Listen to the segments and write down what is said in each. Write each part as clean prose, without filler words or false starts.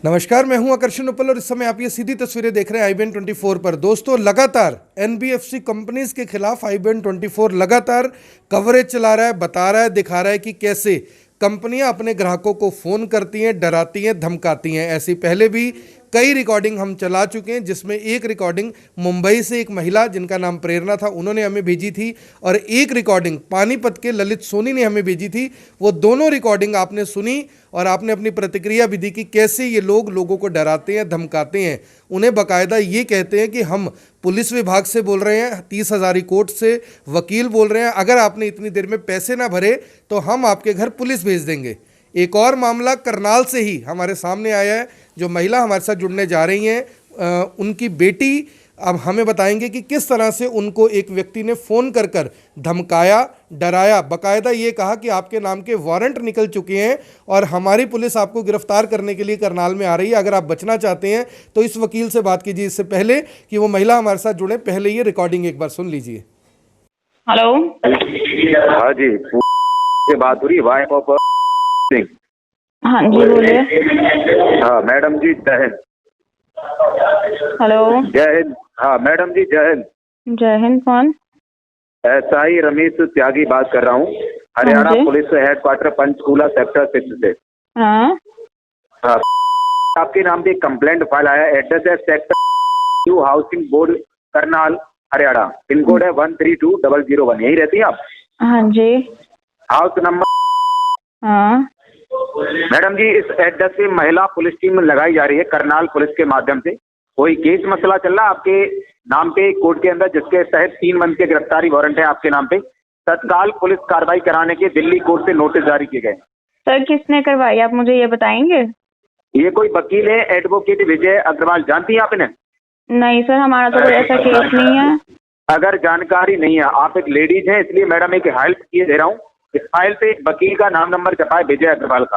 नमस्कार, मैं हूं आकर्षण उपल और इस समय आप ये सीधी तस्वीरें देख रहे हैं IBN 24 पर। दोस्तों, लगातार NBFC कंपनीज के खिलाफ IBN 24 लगातार कवरेज चला रहा है, बता रहा है, दिखा रहा है कि कैसे कंपनियां अपने ग्राहकों को फ़ोन करती हैं, डराती हैं, धमकाती हैं। ऐसी पहले भी कई रिकॉर्डिंग हम चला चुके हैं, जिसमें एक रिकॉर्डिंग मुंबई से एक महिला जिनका नाम प्रेरणा था उन्होंने हमें भेजी थी और एक रिकॉर्डिंग पानीपत के ललित सोनी ने हमें भेजी थी। वो दोनों रिकॉर्डिंग आपने सुनी और आपने अपनी प्रतिक्रिया भी दी कि कैसे ये लोग लोगों को डराते हैं, धमकाते हैं। उन्हें बाकायदा ये कहते हैं कि हम पुलिस विभाग से बोल रहे हैं, 30 हज़ारी कोर्ट से वकील बोल रहे हैं, अगर आपने इतनी देर में पैसे ना भरे तो हम आपके घर पुलिस भेज देंगे। एक और मामला करनाल से ही हमारे सामने आया है। जो महिला हमारे साथ जुड़ने जा रही हैं, उनकी बेटी अब हमें बताएंगे कि किस तरह से उनको एक व्यक्ति ने फ़ोन कर कर धमकाया, डराया, बाकायदा ये कहा कि आपके नाम के वारंट निकल चुके हैं और हमारी पुलिस आपको गिरफ्तार करने के लिए करनाल में आ रही है। अगर आप बचना चाहते हैं तो इस वकील से बात कीजिए। इससे पहले कि वो महिला हमारे साथ जुड़े, पहले ये रिकॉर्डिंग एक बार सुन लीजिए। हेलो। हाँ जी, से बात हो रही है, वाइफ ऑफ सिंह। हाँ जी, बोलिए। हाँ मैडम जी, जय हिंद। हेलो। जय हिंद। हाँ मैडम जी, जय हिंद। जय हिंद। कौन? SI रमेश त्यागी बात कर रहा हूँ, Haryana police headquarter Panchkula sector 6 से। हाँ। हाँ, आपके नाम पे कंप्लेंट फाइल आया। एड्रेस है sector new housing board, Karnal, Haryana. Pin code है 132001। यही रहती है आप? हाँ जी। House number. हाँ मैडम जी, इस एड्रेस पे महिला पुलिस टीम लगाई जा रही है करनाल पुलिस के माध्यम से। कोई केस मसला चल रहा है आपके नाम पे कोर्ट के अंदर, जिसके तहत 3 मंथ के गिरफ्तारी वारंट है आपके नाम पे। तत्काल पुलिस कार्रवाई कराने के दिल्ली कोर्ट से नोटिस जारी किए गए। सर, किसने करवाई, आप मुझे ये बताएंगे? ये कोई वकील है, एडवोकेट विजय अग्रवाल, जानती हैं आप इन्हें? नहीं सर, हमारा तो कोई ऐसा केस नहीं है। अगर जानकारी नहीं है, आप एक लेडीज हैं, इसलिए मैडम एक हेल्प किए दे रहा हूँ। इस फाइल पे एक वकील का नाम नंबर छपा है, विजय अग्रवाल का।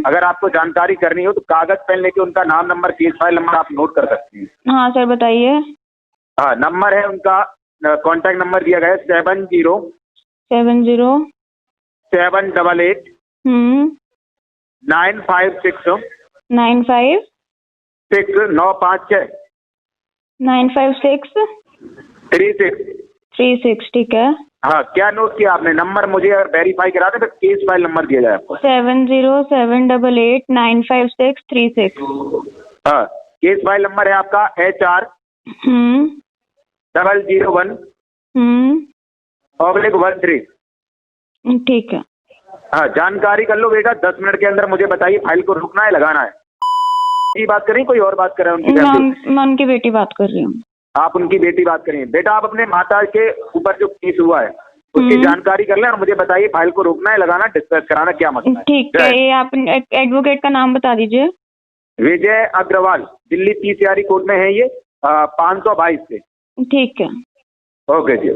अगर आपको जानकारी करनी हो तो कागज पेन लेके उनका नाम नंबर, केस फाइल नंबर आप नोट कर सकते हैं। हाँ सर, बताइए। हाँ, नंबर है उनका, कॉन्टैक्ट नंबर दिया गया है 70 788 956 95 956 956 36। ठीक है। हाँ, क्या नोट किया आपने? नंबर मुझे अगर वेरीफाई करा दे तो केस फाइल नंबर दिया जाए आपको। 70 956 36। हाँ, केस फाइल नंबर है आपका HR 001/13। ठीक है। हाँ, जानकारी कर लो बेटा, 10 मिनट के अंदर मुझे बताइए फाइल को रुकना है, लगाना है। ये बात करें, कोई और बात कर रहे हैं? मैं उनकी बेटी बात कर रही हूँ। आप उनकी बेटी बात करें। बेटा, आप अपने माता के ऊपर जो केस हुआ है उसकी जानकारी कर लें और मुझे बताइए फाइल को रोकना है, लगाना, डिस्कस कराना, क्या मसला है? ठीक है। ये आप एडवोकेट का नाम बता दीजिए। विजय अग्रवाल, दिल्ली PCRE कोर्ट में है ये, 522 से। ठीक है। ओके जी।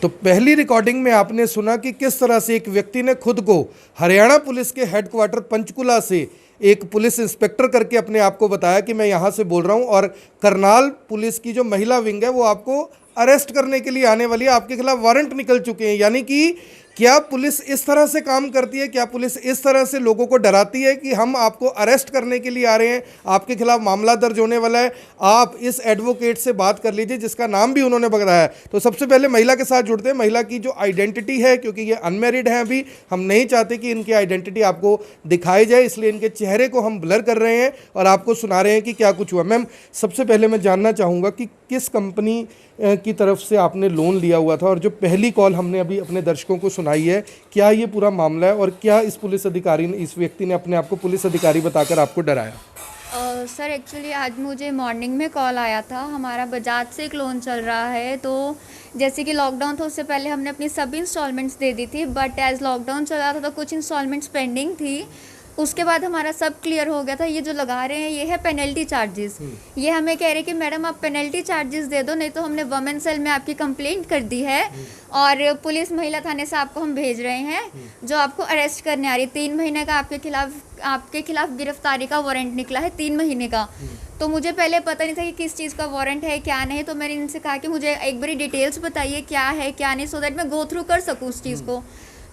तो पहली रिकॉर्डिंग में आपने सुना कि किस तरह से एक व्यक्ति ने खुद को हरियाणा पुलिस के हेडक्वार्टर पंचकुला से एक पुलिस इंस्पेक्टर करके अपने आप को बताया कि मैं यहाँ से बोल रहा हूँ और करनाल पुलिस की जो महिला विंग है वो आपको अरेस्ट करने के लिए आने वाली है, आपके खिलाफ वारंट निकल चुके हैं। यानी कि क्या पुलिस इस तरह से काम करती है? क्या पुलिस इस तरह से लोगों को डराती है कि हम आपको अरेस्ट करने के लिए आ रहे हैं, आपके खिलाफ मामला दर्ज होने वाला है? आप इस एडवोकेट से बात कर लीजिए जिसका नाम भी उन्होंने बताया है। तो सबसे पहले महिला के साथ जुड़ते हैं। महिला की जो आइडेंटिटी है, क्योंकि ये अनमैरिड हैं अभी, हम नहीं चाहते कि इनकी आइडेंटिटी आपको दिखाई जाए, इसलिए इनके चेहरे को हम ब्लर कर रहे हैं और आपको सुना रहे हैं कि क्या कुछ हुआ। मैम, सबसे पहले मैं जानना चाहूँगा कि किस कंपनी की तरफ से आपने लोन लिया हुआ था और जो पहली कॉल हमने अभी अपने दर्शकों को सुनाई है, क्या ये पूरा मामला है और क्या इस पुलिस अधिकारी ने, इस व्यक्ति ने अपने आप को पुलिस अधिकारी बताकर आपको डराया? सर, एक्चुअली आज मुझे मॉर्निंग में कॉल आया था। हमारा बजाज से एक लोन चल रहा है, तो जैसे कि लॉकडाउन था उससे पहले हमने अपनी सभी इंस्टॉलमेंट्स दे दी थी, बट एज लॉकडाउन चल रहा था तो कुछ इंस्टॉलमेंट्स पेंडिंग थी। उसके बाद हमारा सब क्लियर हो गया था। ये जो लगा रहे हैं ये है पेनल्टी चार्जेस। ये हमें कह रहे हैं कि मैडम आप पेनल्टी चार्जेस दे दो, नहीं तो हमने वुमेन सेल में आपकी कंप्लेंट कर दी है और पुलिस महिला थाने से आपको हम भेज रहे हैं जो आपको अरेस्ट करने आ रही है। 3 महीने का आपके खिलाफ गिरफ्तारी का वारंट निकला है, 3 महीने का। तो मुझे पहले पता नहीं था कि किस चीज़ का वारंट है, क्या नहीं। तो मैंने इनसे कहा कि मुझे एक बारी डिटेल्स बताइए क्या है क्या नहीं, सो दैट मैं गो थ्रू कर सकूँ उस चीज़ को।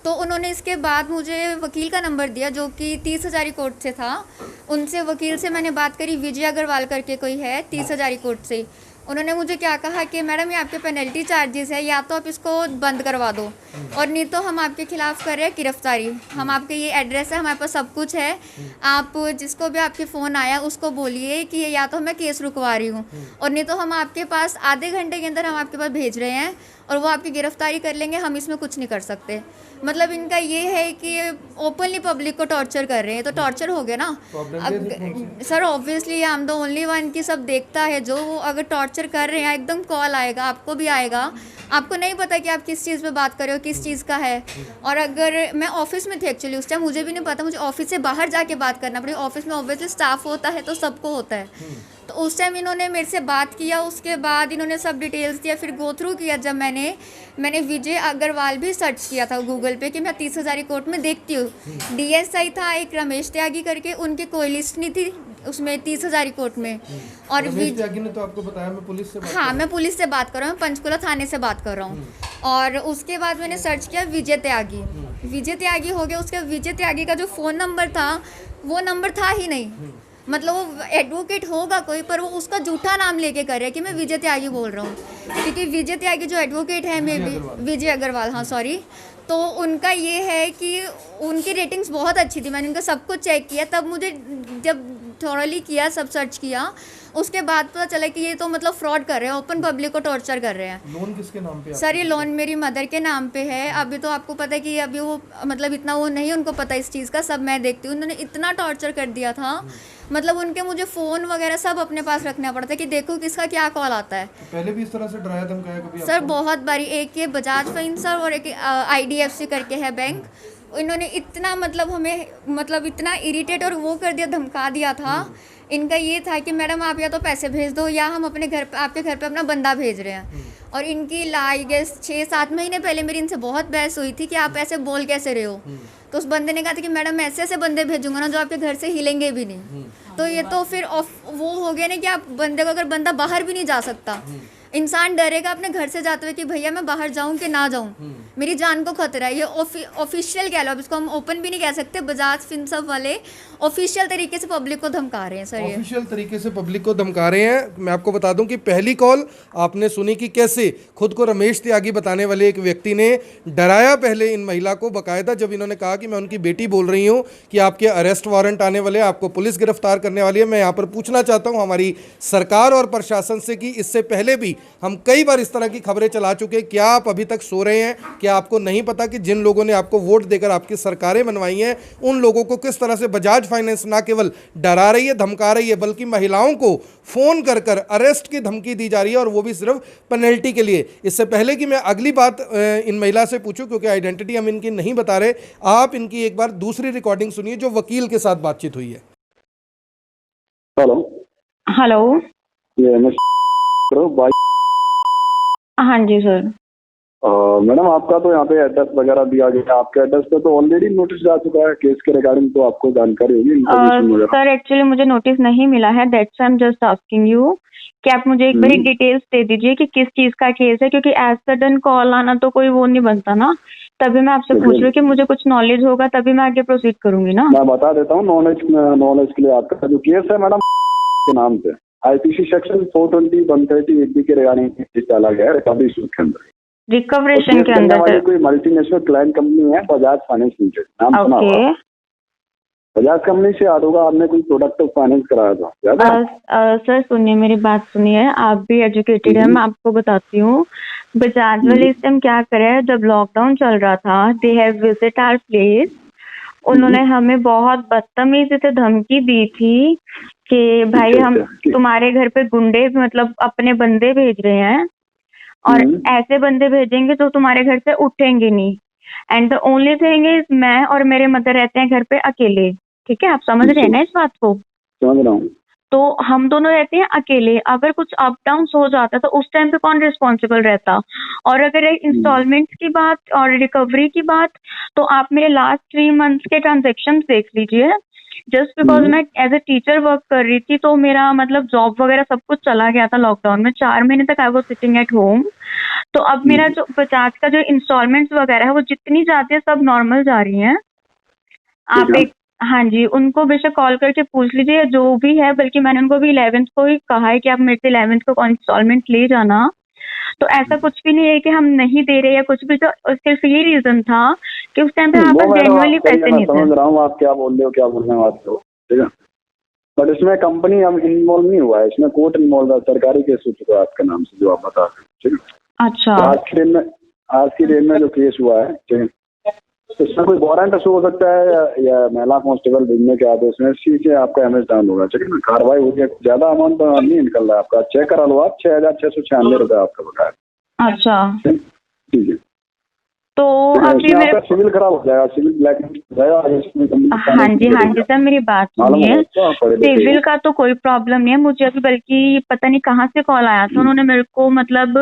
तो उन्होंने इसके बाद मुझे वकील का नंबर दिया जो कि 30,000 कोर्ट से था। उनसे वकील से मैंने बात करी, विजय अग्रवाल करके कोई है 30,000 कोर्ट से। उन्होंने मुझे क्या कहा कि मैडम ये आपके पेनल्टी चार्जेस है, या तो आप इसको बंद करवा दो और नहीं तो हम आपके खिलाफ़ कर रहे हैं गिरफ्तारी। हम आपके ये एड्रेस है, हमारे पास सब कुछ है, आप जिसको भी आपके फ़ोन आया उसको बोलिए कि या तो मैं केस रुकवा रही हूँ और नहीं तो हम आपके पास आधे घंटे के अंदर हम आपके पास भेज रहे हैं और वो आपकी गिरफ्तारी कर लेंगे, हम इसमें कुछ नहीं कर सकते। मतलब इनका ये है कि ओपनली पब्लिक को टॉर्चर कर रहे हैं, तो टॉर्चर हो गया ना। अब sir obviously I am the only one की सब देखता है, जो अगर टॉर्चर कर रहे हैं एकदम कॉल आएगा, आपको भी आएगा। आपको नहीं पता कि आप किस चीज़ पे बात कर रहे हो, किस चीज़ का है। और अगर मैं ऑफिस में थी एक्चुअली उस टाइम, मुझे भी नहीं पता, मुझे ऑफिस से बाहर जाके बात करना पड़ी। ऑफिस में ऑब्वियसली स्टाफ होता है तो सबको होता है। तो उस टाइम इन्होंने मेरे से बात किया, उसके बाद इन्होंने सब डिटेल्स दिया, फिर गो थ्रू किया। जब मैंने विजय अग्रवाल भी सर्च किया था गूगल पे कि मैं 30,000 कोर्ट में देखती हूँ। DSI था एक रमेश त्यागी करके, उनकी कोई लिस्ट नहीं थी उसमें 30,000 कोर्ट में। और रमेश त्यागी ने तो आपको बताया मैं पुलिस से बात हाँ, मैं पुलिस से बात कर रहा हूँ, पंचकुला थाने से बात कर रहा हूँ। और उसके बाद मैंने सर्च किया विजय त्यागी, विजय त्यागी हो गया। उसके विजय त्यागी का जो फ़ोन नंबर था वो नंबर था ही नहीं। मतलब वो एडवोकेट होगा कोई, पर वो उसका झूठा नाम लेके कर रहा है कि मैं विजय त्यागी बोल रहा हूँ, क्योंकि विजय त्यागी जो एडवोकेट है मे बी विजय अग्रवाल, हाँ सॉरी, तो उनका ये है कि उनकी रेटिंग्स बहुत अच्छी थी। मैंने उनका सब कुछ चेक किया, तब मुझे जब थॉरली किया, सब सर्च किया, उसके बाद पता चला कि ये तो मतलब फ्रॉड कर रहे हैं, ओपन पब्लिक को टॉर्चर कर रहे हैं। लोन किसके नाम पे? सर ये लोन मेरी मदर के नाम पे है। अभी तो आपको पता है कि अभी वो मतलब इतना वो नहीं उनको पता इस चीज़ का, सब मैं देखती हूँ। उन्होंने इतना टॉर्चर कर दिया था, मतलब उनके मुझे फ़ोन वगैरह सब अपने पास रखना पड़ता है कि देखो किसका क्या कॉल आता है। पहले भी इस तरह से डराया धमकाया कभी सर बहुत बारी, एक ये बजाज फाइनेंस सर और एक IDFC करके है बैंक, इन्होंने इतना मतलब हमें मतलब इतना इरिटेट और वो कर दिया, धमका दिया था। इनका ये था कि मैडम आप या तो पैसे भेज दो या हम अपने घर पे आपके घर पे अपना बंदा भेज रहे हैं। और इनकी आई गेस 6-7 महीने पहले मेरी इनसे बहुत बहस हुई थी कि आप ऐसे बोल कैसे रहे हो। तो उस बंदे ने कहा था कि मैडम ऐसे ऐसे बंदे भेजूंगा ना जो आपके घर से हिलेंगे भी नहीं। तो ये तो फिर वो हो गया ना कि आप बंदे को, अगर बंदा बाहर भी नहीं जा सकता, इंसान डरेगा अपने घर से जाते हुए कि भैया मैं बाहर जाऊं कि ना जाऊं, मेरी जान को खतरा है। ये ऑफिशियल कह लो, अब इसको हम ओपन भी नहीं कह सकते, बजाज फिनसर्व वाले ऑफिशियल तरीके से पब्लिक को धमका रहे हैं सर। ये ऑफिशियल तरीके से पब्लिक को धमका रहे हैं। मैं आपको बता दूं कि पहली कॉल आपने सुनी कि कैसे खुद को रमेश त्यागी बताने वाले एक व्यक्ति ने डराया पहले इन महिला को बाकायदा, जब इन्होंने कहा कि मैं उनकी बेटी बोल रही हूं कि आपके अरेस्ट वारंट आने वाले हैं, आपको पुलिस गिरफ्तार करने वाली है। मैं यहाँ पर पूछना चाहता हूँ हमारी सरकार और प्रशासन से कि इससे पहले भी हम कई बार इस तरह की खबरें चला चुके हैं, क्या आप अभी तक सो रहे हैं? क्या आपको नहीं पता कि जिन लोगों ने आपको वोट देकर आपकी सरकारें बनवाई हैं, उन लोगों को किस तरह से बजाज फाइनेंस ना केवल डरा रही है, धमका रही है, बल्कि महिलाओं को फोन कर कर अरेस्ट की धमकी दी जा रही है, और वो भी सिर्फ पेनल्टी के लिए। इससे पहले कि मैं अगली बात इन महिला से पूछूं, क्योंकि आइडेंटिटी हम इनकी नहीं बता रहे, आप इनकी एक बार दूसरी रिकॉर्डिंग सुनिए जो वकील के साथ बातचीत हुई है। हेलो हेलो, ये हाँ जी सर। मैडम आपका तो यहाँ पे एड्रेस वगैरह दिया गया, आपके एड्रेस पे तो ऑलरेडी नोटिस जा चुका है केस के रिगार्डिंग, तो आपको जानकारी होगी इन्फॉर्मेशन वगैरह। सर एक्चुअली मुझे नोटिस नहीं मिला है, that's I am just asking you कि आप मुझे एक बार डिटेल्स दे दीजिए कि किस चीज का केस है, क्योंकि एज सडन कॉल आना तो कोई वो नहीं बनता ना। तभी मैं आपसे पूछ रही हूँ कि मुझे कुछ नॉलेज होगा तभी मैं आगे प्रोसीड करूंगी ना। मैं बता देता हूँ नॉलेज के लिए। आपका जो केस है मैडम के नाम पे IPC सेक्शन 420 130 AB के रिगार्डिंग चला गया है रिकवरी सूट के अंदर, रिकवरेशन के अंदर। कोई मल्टीनेशनल क्लाइंट कंपनी है बजाज फाइनेंस लिमिटेड, नाम सुना होगा? बजाज कंपनी से याद होगा, आपने कोई प्रोडक्ट फाइनेंस कराया था, याद है? सर सुनिए, मेरी बात सुनिए, आप भी एजुकेटेड है, मैं आपको बताती हूँ। बजाज वाले इस टाइम क्या करे, जब लॉकडाउन चल रहा था, they have visit our place. उन्होंने हमें बहुत बदतमीजी से धमकी दी थी कि भाई हम तुम्हारे घर पे गुंडे मतलब अपने बंदे भेज रहे हैं, और ऐसे बंदे भेजेंगे जो तुम्हारे घर से उठेंगे नहीं। And the only thing is, मैं और मेरे मदर रहते हैं घर पे अकेले, ठीक है, आप समझ रहे हैं ना इस बात को? समझ रहा हूँ। तो हम दोनों रहते हैं अकेले, अगर कुछ अप डाउन हो जाता तो उस टाइम पे कौन रिस्पॉन्सिबल रहता? और अगर इंस्टॉलमेंट्स की बात और रिकवरी की बात, तो आप मेरे लास्ट 3 मंथ्स के ट्रांजेक्शन देख लीजिए। जस्ट बिकॉज मैं एज ए टीचर वर्क कर रही थी, तो मेरा मतलब जॉब वगैरह सब कुछ चला गया था लॉकडाउन में। 4 महीने तक I was sitting at home. तो अब मेरा जो बजाज का जो इंस्टॉलमेंट्स वगैरह है वो जितनी जाती है सब नॉर्मल जा रही हैं। आप एक, हाँ जी, उनको बेशक कॉल करके पूछ लीजिए जो भी है, बल्कि मैंने उनको भी 11th को ही कहा है कि आप मेरे से 11th को इंस्टॉलमेंट ले जाना। तो ऐसा कुछ भी नहीं है कि हम नहीं दे रहे या कुछ भी, तो सिर्फ ये रीजन था कि उस टाइम पे हमारे पास जेन्युइनली पैसे नहीं थे। समझ रहा हूँ आप क्या बोल रहे हो, क्या बोलने वाले हो, ठीक है, बट इसमें कंपनी हम इन्वॉल्व नहीं हुआ है, इसमें कोर्ट इन्वॉल्व है, सरकारी केस हो चुका है आपके नाम से जो आप बता रहे हो, ठीक है। अच्छा, तो आज की डेट में जो केस हुआ है, ठीक है, तो इसमें कोई वारंट इशू हो सकता है या महिला कांस्टेबल भेजने के आदेश में इसी से आपका एमएस डाउन होगा, ठीक है ना। कार्रवाई होगी, ज्यादा अमाउंट नहीं निकल रहा है आपका, चेक करा लो आप, 6,696 रुपये आपका बकाया। अच्छा, ठीक है, तो अभी मेरे सिविल खराब हो जाएगा, सिविल ब्लैकलिस्ट हो जाएगा। हाँ जी सर, मेरी बात सुनिए। सिविल का तो कोई प्रॉब्लम नहीं है मुझे अभी, बल्कि पता नहीं कहाँ से कॉल आया था, उन्होंने मेरे को, मतलब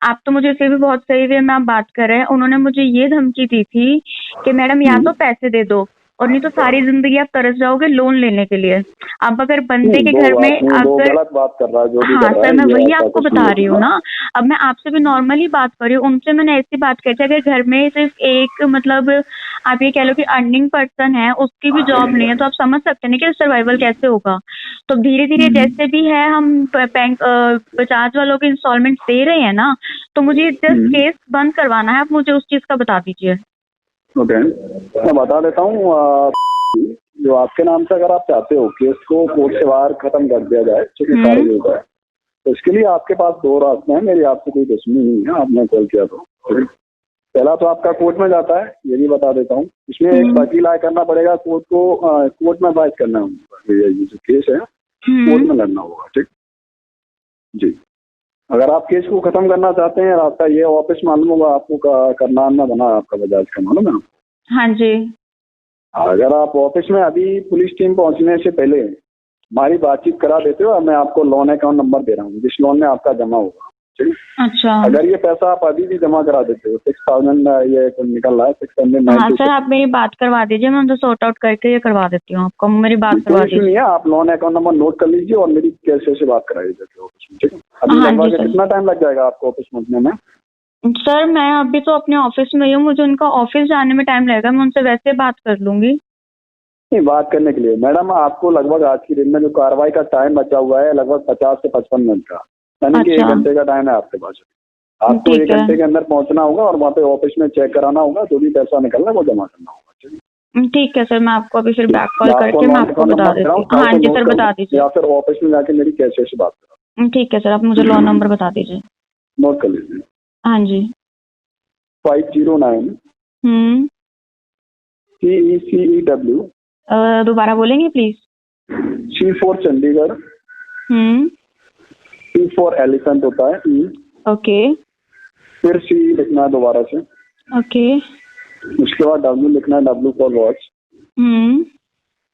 आप तो मुझे फिर भी बहुत सही वे में आप बात कर रहे हैं, उन्होंने मुझे ये धमकी दी थी कि मैडम या तो पैसे दे दो और नहीं तो सारी जिंदगी आप तरस जाओगे लोन लेने के लिए। अब अगर बंदे के घर में अगर गलत बात कर रहा है, जो भी हाँ कर रहा सर, है, मैं ये वही ऐसा आपको कुछ बता नहीं रही हूँ होगा। ना। अब मैं आपसे भी नॉर्मली बात कर रही हूँ, उनसे मैंने ऐसी बात कही थी, अगर घर में सिर्फ एक, मतलब आप ये कह लो कि अर्निंग पर्सन है, उसकी भी जॉब नहीं है, तो आप समझ सकते हैं कि सर्वाइवल कैसे होगा। तो धीरे धीरे जैसे भी है हम बैंक बजाज वालों के इंस्टॉलमेंट दे रहे हैं ना, तो मुझे जस्ट केस बंद करवाना है, आप मुझे उस चीज का बता दीजिए। ओके, मैं बता देता हूँ, जो आपके नाम से अगर आप चाहते हो केस को कोर्ट से बाहर खत्म कर दिया जाए, ठीक है, खारिज हो जाए, तो इसके लिए आपके पास 2 रास्ते हैं, मेरी आपसे कोई दुश्मनी नहीं है, आपने कॉल किया तो। पहला तो आपका कोर्ट में जाता है, ये भी बता देता हूँ, इसमें एक वकील आय करना पड़ेगा, कोर्ट को कोर्ट में बात करना होगा, ये जो केस है कोर्ट में लड़ना होगा, ठीक जी। अगर आप केस को खत्म करना चाहते हैं, रास्ता ये ऑफिस मालूम होगा आपको, करनाल में बना आपका बजाज का, मालूम है? हाँ जी। अगर आप ऑफिस में अभी पुलिस टीम पहुंचने से पहले हमारी बातचीत करा देते हो, मैं आपको लोन अकाउंट नंबर दे रहा हूँ जिस लोन में आपका जमा होगा, ठीक है। अच्छा, अगर ये पैसा आप अभी भी जमा करा देते हो, 6,000 ये निकल रहा है, 690। हाँ सर, आप मेरी बात करवा दीजिए, मैं उनको सॉर्ट आउट करके ये करवा देती हूँ आपको, मेरी बात करवा दीजिए। नहीं है, आप लोन अकाउंट नंबर नोट कर लीजिए और मेरी कैसे से बात कराई जाती ऑफिस में, ठीक है। अभी हाँ लगभग जी सर। कितना टाइम लग जाएगा आपको ऑफिस पहुंचने में? सर मैं अभी तो अपने ऑफिस में ही हूँ, मुझे उनका ऑफिस जाने में टाइम लगेगा, मैं उनसे वैसे बात कर लूंगी। नहीं, बात करने के लिए मैडम आपको लगभग आज की दिन में जो कार्रवाई का टाइम बचा हुआ है लगभग 50 से 55 मिनट का, यानी कि 1 घंटे का टाइम है आपके पास। आपको 1 घंटे के अंदर पहुंचना होगा और वहाँ पे ऑफिस में चेक कराना होगा, जो भी पैसा निकलना है वो जमा करना होगा, ठीक है। ठीक है सर, मैं आपको अभी फिर बैक कॉल करके मैं आपको बता देती हूँ। हाँ जी सर, बता दीजिए, या फिर ऑफिस में जाके मेरी कैसे से बात करा। ठीक है सर, आप मुझे लोन नंबर बता दीजिए। नोट कर लीजिए। हाँ जी। 509 CECEW। दोबारा बोलेंगे please? C for Chandigarh, E for elephant होता है, E। ओके। फिर C लिखना है दोबारा से। ओके। उसके बाद W लिखना है, W फॉर वॉच।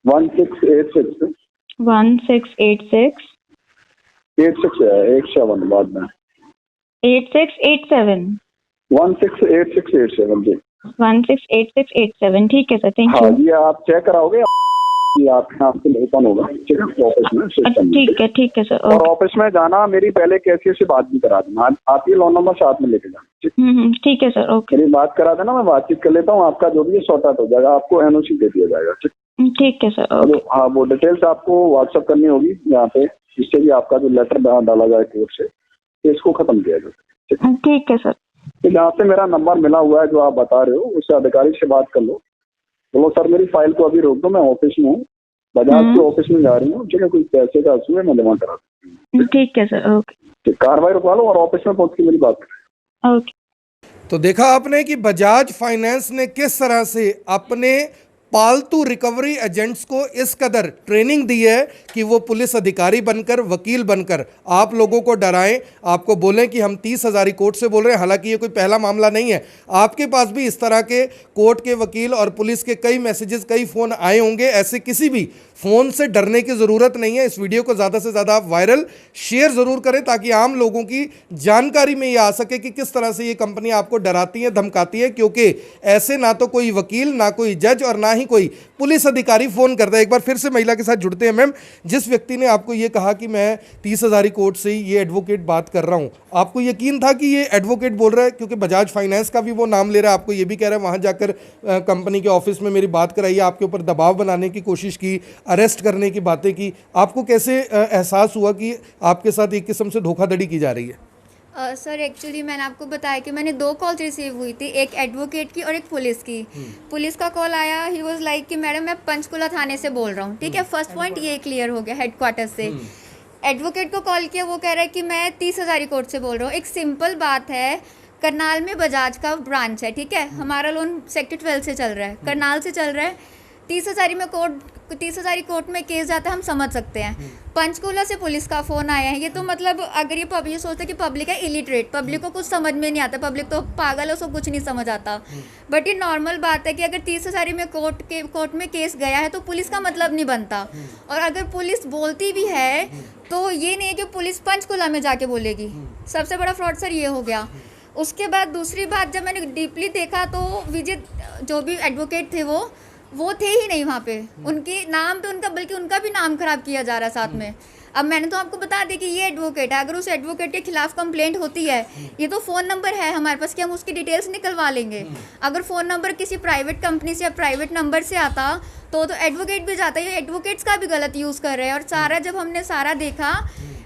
1686 1686 86 है, 87 बाद में 8687 168687 जी। 168687, ठीक है सर, थैंक हाँ, यू। ये आप चेक कराओगे, ये आपके नाम से ओपन होगा, ठीक है, ऑफिस में सिस्टम में। ठीक है सर। और ऑफिस में जाना, मेरी पहले कैशियर से बात भी करा देना, आप ये लोन नंबर साथ में लेके जाना, ठीक। ठीक है सर, ओके। मेरी बात करा देना, मैं बातचीत कर लेता हूँ, आपका जो भी है सॉर्ट आउट हो जाएगा, आपको एनओसी दे दिया जाएगा, ठीक। ठीक है सर, ओके। हाँ, वो डिटेल्स आपको व्हाट्सअप करनी होगी यहाँ पे, जिससे भी आपका जो लेटर डाला जाए कोर्ट से, इसको खत्म किया जाए, ठीक है सर। तो जहाँ से मेरा नंबर मिला हुआ है जो आप बता रहे हो, उससे अधिकारी से बात कर लो, बोलो सर मेरी फाइल को अभी रोक दो, मैं ऑफिस में हूँ, बजाज के ऑफिस में जा रही हूँ, ठीक है, कोई पैसे का इशू है, मैं जमा करा दूँ, ठीक है सर, ओके। कार्रवाई रुकवा लो और ऑफिस में पहुँच के मेरी बात करें। ओके। तो देखा आपने कि बजाज फाइनेंस ने किस तरह से अपने पालतू रिकवरी एजेंट्स को इस कदर ट्रेनिंग दी है कि वो पुलिस अधिकारी बनकर, वकील बनकर आप लोगों को डराएं, आपको बोलें कि हम 30,000 कोर्ट से बोल रहे हैं। हालांकि ये कोई पहला मामला नहीं है, आपके पास भी इस तरह के कोर्ट के वकील और पुलिस के कई मैसेजेस, कई फ़ोन आए होंगे। ऐसे किसी भी फ़ोन से डरने की ज़रूरत नहीं है। इस वीडियो को ज़्यादा से ज़्यादा आप वायरल शेयर ज़रूर करें ताकि आम लोगों की जानकारी में ये आ सके कि किस तरह से ये कंपनी आपको डराती है, धमकाती है, क्योंकि ऐसे ना तो कोई वकील, ना कोई जज और ना ही कोई पुलिस अधिकारी फ़ोन करता है। एक बार फिर से महिला के साथ जुड़ते हैं। मैम, जिस व्यक्ति ने आपको ये कहा कि मैं 30,000 कोर्ट से ही ये एडवोकेट बात कर रहा हूँ, आपको यकीन था कि ये एडवोकेट बोल रहा है? क्योंकि बजाज फाइनेंस का भी वो नाम ले रहा है, आपको ये भी कह रहा है वहाँ जाकर कंपनी के ऑफिस में मेरी बात कराइए, आपके ऊपर दबाव बनाने की कोशिश की, अरेस्ट करने की बातें की। आपको कैसे एहसास हुआ कि आपके साथ एक किस्म से धोखाधड़ी की जा रही है? सर एक्चुअली मैंने आपको बताया कि मैंने 2 कॉल रिसीव हुई थी, एक एडवोकेट की और एक पुलिस की। पुलिस का कॉल आया, ही वाज लाइक कि मैडम मैं पंचकुला थाने से बोल रहा हूँ, ठीक है, फर्स्ट पॉइंट ये क्लियर हो गया हेडक्वार्टर से। एडवोकेट को कॉल किया, वो कह रहा है कि मैं 30,000 कोर्ट से बोल रहा हूँ। एक सिंपल बात है, करनाल में बजाज का ब्रांच है, ठीक है, हमारा लोन सेक्टर 12 से चल रहा है, करनाल से चल रहा है। 30,000 कोर्ट में केस जाता है, हम समझ सकते हैं। पंचकुला से पुलिस का फ़ोन आया है, ये तो मतलब अगर ये सोचते कि पब्लिक है इलिटरेट, पब्लिक को कुछ समझ में नहीं आता, पब्लिक तो पागल है, उसको कुछ नहीं समझ आता। बट ये नॉर्मल बात है कि अगर 30,000 में कोर्ट में केस गया है तो पुलिस का मतलब नहीं बनता। और अगर पुलिस बोलती भी है तो ये नहीं है कि पुलिस पंचकुला में जाके बोलेगी। सबसे बड़ा फ्रॉड सर ये हो गया। उसके बाद दूसरी बात, जब मैंने डीपली देखा तो विजय जो भी एडवोकेट थे वो थे ही नहीं वहाँ पे, उनके नाम पे उनका, बल्कि उनका भी नाम खराब किया जा रहा है साथ में। अब मैंने तो आपको बता दी कि ये एडवोकेट है, अगर उस एडवोकेट के खिलाफ कंप्लेंट होती है, ये तो फ़ोन नंबर है हमारे पास कि हम उसकी डिटेल्स निकलवा लेंगे। अगर फ़ोन नंबर किसी प्राइवेट कंपनी से या प्राइवेट नंबर से आता तो एडवोकेट भी जाता है। ये एडवोकेट्स का भी गलत यूज़ कर रहे हैं। और सारा जब हमने सारा देखा,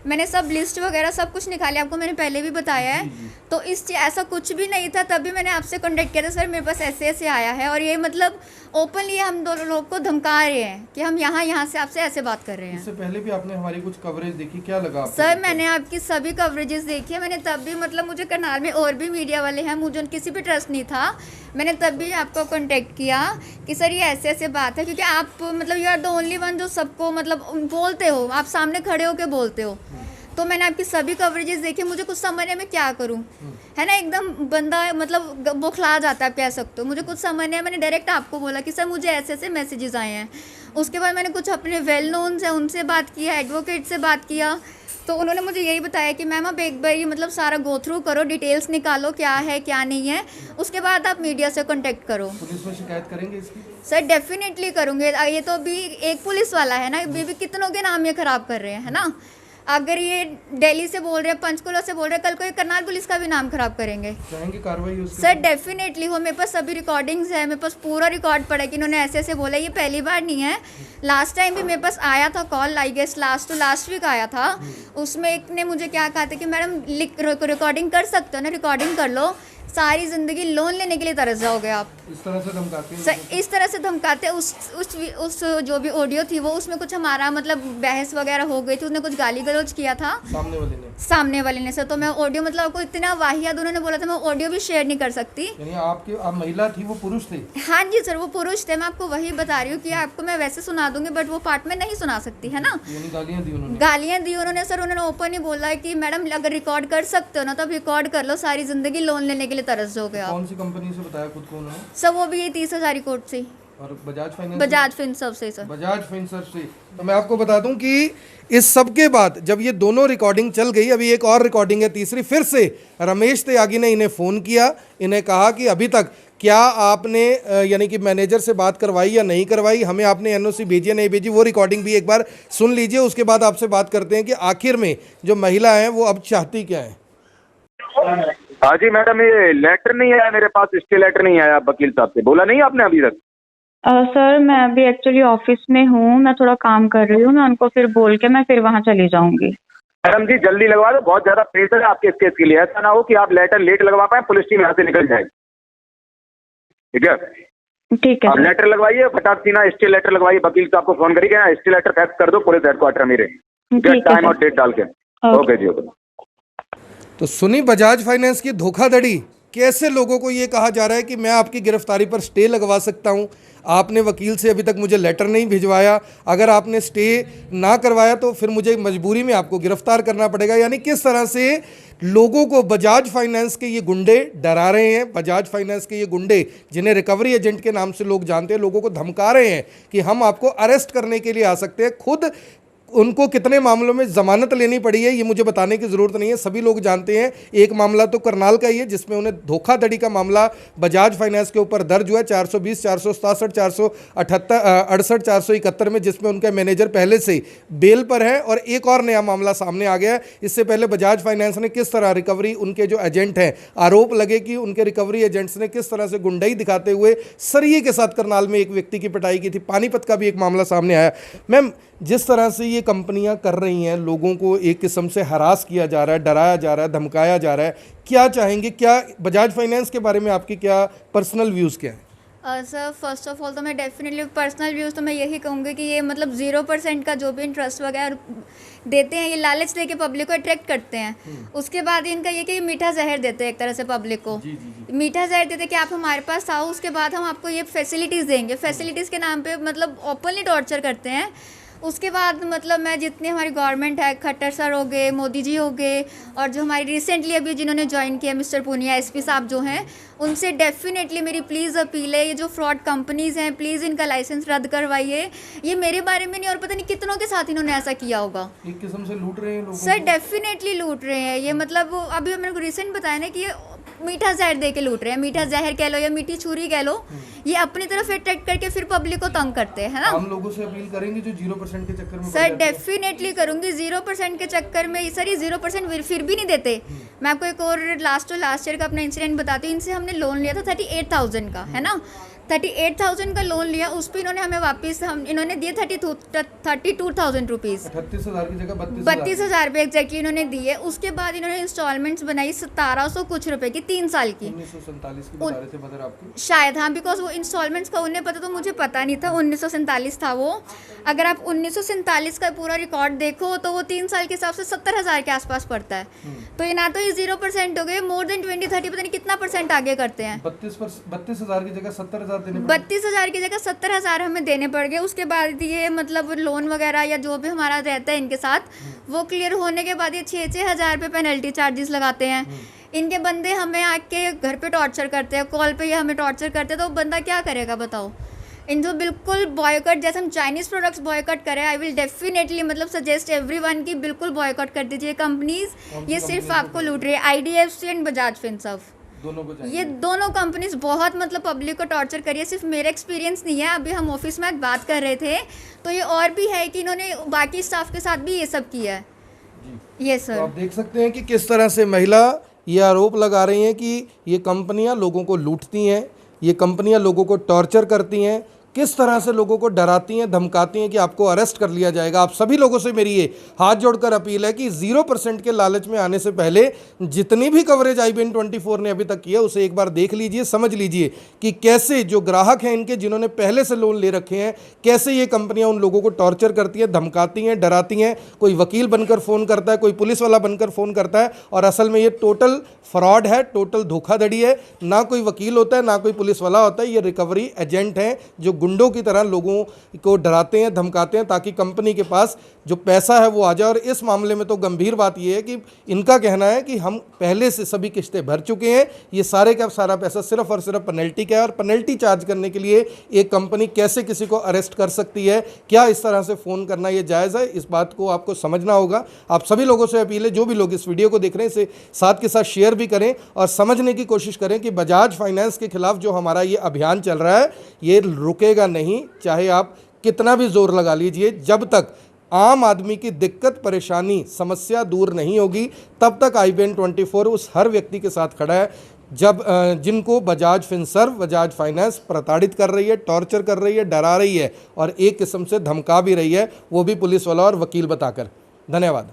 मैंने सब लिस्ट वगैरह सब कुछ निकाले, आपको मैंने पहले भी बताया है, तो ऐसा कुछ भी नहीं था। तभी मैंने आपसे कॉन्टेक्ट किया था, सर मेरे पास ऐसे आया है, और ये मतलब ओपनली हम दोनों लोग को धमका रहे हैं कि हम यहाँ से आपसे ऐसे बात कर रहे हैं। इससे पहले भी आपने हमारी कुछ कवरेज देखी, क्या लगा आपको? सर मैंने आपकी सभी कवरेजेस देखी है, मैंने तब भी मतलब मुझे करनाल में और भी मीडिया वाले हैं, मुझे किसी पे ट्रस्ट नहीं था, मैंने तब भी आपको कॉन्टेक्ट किया कि सर ये ऐसे बात है, क्योंकि आप मतलब you are the only one जो सबको मतलब बोलते हो, आप सामने खड़े होकर बोलते हो। तो मैंने आपकी सभी कवरेजेस देखी, मुझे कुछ समझने में क्या करूं, है ना, एकदम बंदा मतलब बौखला जाता है, आप कह सकते हो। मुझे कुछ समझ नहीं है, मैंने डायरेक्ट आपको बोला कि सर मुझे ऐसे मैसेजेस आए हैं। उसके बाद मैंने कुछ अपने वेल नोन्स हैं उनसे बात किया, एडवोकेट से बात किया, तो उन्होंने मुझे यही बताया कि मैम आप एक बार ही मतलब सारा गो थ्रू करो, डिटेल्स निकालो क्या है क्या नहीं है, उसके बाद आप मीडिया से कॉन्टेक्ट करो। पुलिस में शिकायत करेंगे इसकी? सर डेफिनेटली करूँगे। ये तो अभी एक पुलिस वाला है ना, अभी भी कितनों के नाम ये ख़राब कर रहे हैं, है ना। अगर ये दिल्ली से बोल रहे हैं, पंचकुला से बोल रहे हैं, कल को ये करनाल पुलिस का भी नाम खराब करेंगे। चाहेंगे कार्रवाई उसके? सर डेफिनेटली हो, मेरे पास सभी रिकॉर्डिंग्स है, मेरे पास पूरा रिकॉर्ड पड़ा है कि इन्होंने ऐसे बोला। ये पहली बार नहीं है, लास्ट टाइम भी मेरे पास आया था call, I guess last week आया था। उसमें एक ने मुझे क्या कहा था कि मैडम रिकॉर्डिंग कर सकते हो ना, रिकॉर्डिंग कर लो, सारी ज़िंदगी लोन लेने के लिए तरस जाओगे आप। इस तरह से धमकाते हैं? सर इस तरह से धमकाते हैं। उस जो भी ऑडियो थी वो, उसमें कुछ हमारा मतलब बहस वगैरह हो गई थी, उसने कुछ गाली गलौज किया था सामने वाले ने सर। तो मैं ऑडियो मतलब आपको इतना वाहियात उन्होंने बोला था, मैं ऑडियो भी शेयर नहीं कर सकती। यानी आप महिला थी, वो पुरुष थे? हाँ जी सर, वो पुरुष थे। मैं आपको वही बता रही हूँ कि आपको मैं वैसे सुना दूंगी, बट वो पार्ट में नहीं सुना सकती, है ना। गालियाँ दी उन्होंने सर। उन्होंने ओपन ही बोला है कि मैडम अगर रिकॉर्ड कर सकते हो ना तो रिकॉर्ड कर लो, सारी जिंदगी लोन लेने के लिए तरस जाओगे आप। कौन सी कंपनी से बताया खुद को उन्होंने? सर वो भी ये 30,000 कोर्ट से। और बजाज फाइनेंस? बजाज फिनसर्व से सर। बजाज फिनसर्व से। तो मैं आपको बता दूं कि इस सब के बाद जब ये दोनों रिकॉर्डिंग चल गई, अभी एक और रिकॉर्डिंग है तीसरी, फिर से रमेश त्यागी ने इन्हें फ़ोन किया, इन्हें कहा कि अभी तक क्या आपने यानी कि मैनेजर से बात करवाई या नहीं करवाई, हमें आपने एनओसी भेजी या नहीं भेजी। वो रिकॉर्डिंग भी एक बार सुन लीजिए, उसके बाद आपसे बात करते हैं कि आखिर में जो महिला है वो अब चाहती क्या है। हाँ जी मैडम, ये लेटर नहीं आया मेरे पास, स्टे लेटर नहीं आया वकील साहब से, बोला नहीं आपने अभी तक? सर मैं अभी एक्चुअली ऑफिस में हूँ, मैं थोड़ा काम कर रही हूँ, मैं उनको फिर बोल के मैं फिर वहाँ चली जाऊंगी। मैडम जी जल्दी लगवा दो, बहुत ज्यादा प्रेशर है आपके इस केस के लिए, ऐसा ना हो कि आप लेटर लेट लगवा पाए, पुलिस टीम यहाँ से निकल जाए। ठीक है आप सर। लेटर लगवाइए, फटाक सीना स्टे लेटर लगवाइए, वकील साहब को फोन करिए ना, स्टे लेटर फैक्स कर दो पुलिस हेडक्वार्टर मेरे, टाइम और डेट डाल के। ओके जी ओके। तो सुनी बजाज फाइनेंस की धोखाधड़ी, कैसे लोगों को ये कहा जा रहा है कि मैं आपकी गिरफ्तारी पर स्टे लगवा सकता हूं, आपने वकील से अभी तक मुझे लेटर नहीं भिजवाया, अगर आपने स्टे ना करवाया तो फिर मुझे मजबूरी में आपको गिरफ्तार करना पड़ेगा। यानी किस तरह से लोगों को बजाज फाइनेंस के ये गुंडे डरा रहे हैं, बजाज फाइनेंस के ये गुंडे जिन्हें रिकवरी एजेंट के नाम से लोग जानते हैं, लोगों को धमका रहे हैं कि हम आपको अरेस्ट करने के लिए आ सकते हैं। खुद उनको कितने मामलों में जमानत लेनी पड़ी है ये मुझे बताने की ज़रूरत नहीं है, सभी लोग जानते हैं। एक मामला तो करनाल का ही है जिसमें उन्हें धोखाधड़ी का मामला बजाज फाइनेंस के ऊपर दर्ज हुआ 420, 467, 468, 471 में, जिसमें उनका मैनेजर पहले से बेल पर है। और एक और नया मामला सामने आ गया है। इससे पहले बजाज फाइनेंस ने किस तरह रिकवरी, उनके जो एजेंट हैं, आरोप लगे कि उनके रिकवरी एजेंट्स ने किस तरह से गुंडई दिखाते हुए सरिये के साथ करनाल में एक व्यक्ति की पिटाई की थी। पानीपत का भी एक मामला सामने आया। मैम, जिस तरह से ये कंपनियां कर रही हैं, लोगों को एक किस्म से हरास किया जा रहा है, डराया जा रहा है, धमकाया जा रहा है, क्या चाहेंगे? क्या बजाज फाइनेंस के बारे में आपकी क्या पर्सनल व्यूज़ क्या हैं? सर फर्स्ट ऑफ ऑल तो मैं डेफिनेटली पर्सनल व्यूज़ तो मैं यही कहूँगी कि ये मतलब 0% का जो भी इंटरेस्ट वगैरह देते हैं, ये लालच दे के पब्लिक को अट्रैक्ट करते हैं। उसके बाद इनका ये कि मीठा जहर देते हैं एक तरह से पब्लिक को। मीठा जहर देते हैं कि आप हमारे पास आओ, उसके बाद हम आपको ये फैसिलिटीज़ देंगे। फैसिलिटीज़ के नाम पे मतलब ओपनली टॉर्चर करते हैं। उसके बाद मतलब मैं जितनी हमारी गवर्नमेंट है, खट्टर सर हो गए, मोदी जी हो गए, और जो हमारी रिसेंटली अभी जिन्होंने ज्वाइन किया मिस्टर पूनिया एसपी साहब जो हैं, उनसे डेफिनेटली मेरी प्लीज़ अपील है, ये जो फ्रॉड कंपनीज़ हैं प्लीज़ इनका लाइसेंस रद्द करवाइए। ये मेरे बारे में नहीं और पता नहीं कितनों के साथ इन्होंने ऐसा किया होगा। एक किस्म से लूट रहे हैं लोगों सर डेफिनेटली लूट रहे हैं ये। मतलब अभी मेरे को रिसेंट बताया ना कि ये मीठा जहर दे के लूट रहे हैं। मीठा जहर कह लो या मीठी छुरी कह लो, ये अपनी तरफ अट्रैक्ट करके फिर पब्लिक को तंग करते हैं, है ना। हम लोगों से अपील करेंगे जो 0% के चक्कर में सर डेफिनेटली करूंगी। 0% के चक्कर में सर ये 0% फिर भी नहीं देते। मैं आपको एक और लास्ट ईयर का अपना इंसिडेंट बताती हूँ। इनसे हमने लोन लिया था 38,000 का, है ना। 38,000 का लोन लिया, उस पर इन्होंने हमें वापस इन्होंने दिए 32,000 रुपीज़। 38,000 की जगह 32,000 रुपये एग्जैक्टली इन्होंने दिए। उसके बाद इन्होंने इंस्टॉलमेंट्स बनाई 1700 कुछ रुपए की 3 साल की। 1947 की बता रहे थे मदर आपकी शायद, हाँ, बिकॉज वो इंस्टॉलमेंट्स का उन्हें पता, तो मुझे पता नहीं था। 1947 था वो। अगर आप 1947 का पूरा रिकॉर्ड देखो तो वो 3 साल के हिसाब से 70,000 के आसपास पड़ता है। तो ये ना तो ये 0% हो गए, मोर देन 20-30 पता नहीं कितना % आगे करते हैं। 32,000 की जगह 70,000 देने 32,000 की जगह 70,000 हमें देने पड़ गए। उसके बाद ये मतलब लोन वगैरह या जो भी हमारा रहता है इनके साथ, वो क्लियर होने के बाद ये 6-6 हज़ार पे पेनल्टी चार्जेस लगाते हैं। इनके बंदे हमें आके घर पे टॉर्चर करते हैं, कॉल पे ये हमें टॉर्चर करते हैं। तो बंदा क्या करेगा बताओ। इनको बिल्कुल बॉयकॉट, जैसे हम चाइनीज़ प्रोडक्ट्स बॉयकॉट करें, आई विल डेफिनेटली मतलब सजेस्ट एवरीवन की बिल्कुल बॉयकॉट कर दीजिए कंपनीज। ये सिर्फ आपको लूट रही है। IDFC एंड बजाज फिनसर्व, दोनों को चाहिए। ये दोनों कंपनीज बहुत मतलब पब्लिक को टॉर्चर करिए। सिर्फ मेरा एक्सपीरियंस नहीं है, अभी हम ऑफिस में बात कर रहे थे तो ये और भी है कि इन्होंने बाकी स्टाफ के साथ भी ये सब किया है। ये सर तो आप देख सकते हैं कि किस तरह से महिला ये आरोप लगा रही हैं कि ये कंपनियां लोगों को लूटती हैं, ये कंपनियां लोगों को टॉर्चर करती हैं, किस तरह से लोगों को डराती हैं, धमकाती हैं कि आपको अरेस्ट कर लिया जाएगा। आप सभी लोगों से मेरी ये हाथ जोड़कर अपील है कि 0% के लालच में आने से पहले जितनी भी कवरेज IBN24 ने अभी तक किया उसे एक बार देख लीजिए, समझ लीजिए कि कैसे जो ग्राहक हैं इनके, जिन्होंने पहले से लोन ले रखे हैं, कैसे ये कंपनियां उन लोगों को टॉर्चर करती हैं, धमकाती हैं, डराती हैं। कोई वकील बनकर फ़ोन करता है, कोई पुलिस वाला बनकर फ़ोन करता है, और असल में ये टोटल फ्रॉड है, टोटल धोखाधड़ी है। ना कोई वकील होता है, ना कोई पुलिस वाला होता है, ये रिकवरी एजेंट हैं जो गुंडों की तरह लोगों को डराते हैं, धमकाते हैं ताकि कंपनी के पास जो पैसा है वो आ जाए। और इस मामले में तो गंभीर बात ये है कि इनका कहना है कि हम पहले से सभी किस्तें भर चुके हैं, ये सारे का सारा पैसा सिर्फ और सिर्फ पेनल्टी का है। और पेनल्टी चार्ज करने के लिए एक कंपनी कैसे किसी को अरेस्ट कर सकती है, क्या इस तरह से फ़ोन करना ये जायज़ है, इस बात को आपको समझना होगा। आप सभी लोगों से अपील है, जो भी लोग इस वीडियो को देख रहे हैं इसे साथ के साथ शेयर भी करें और समझने की कोशिश करें कि बजाज फाइनेंस के खिलाफ जो हमारा ये अभियान चल रहा है ये रुकेगा नहीं, चाहे आप कितना भी जोर लगा लीजिए। जब तक आम आदमी की दिक्कत, परेशानी, समस्या दूर नहीं होगी तब तक IBN24 उस हर व्यक्ति के साथ खड़ा है जब जिनको बजाज फिनसर्व, बजाज फाइनेंस प्रताड़ित कर रही है, टॉर्चर कर रही है, डरा रही है और एक किस्म से धमका भी रही है, वो भी पुलिस वाला और वकील बताकर। धन्यवाद।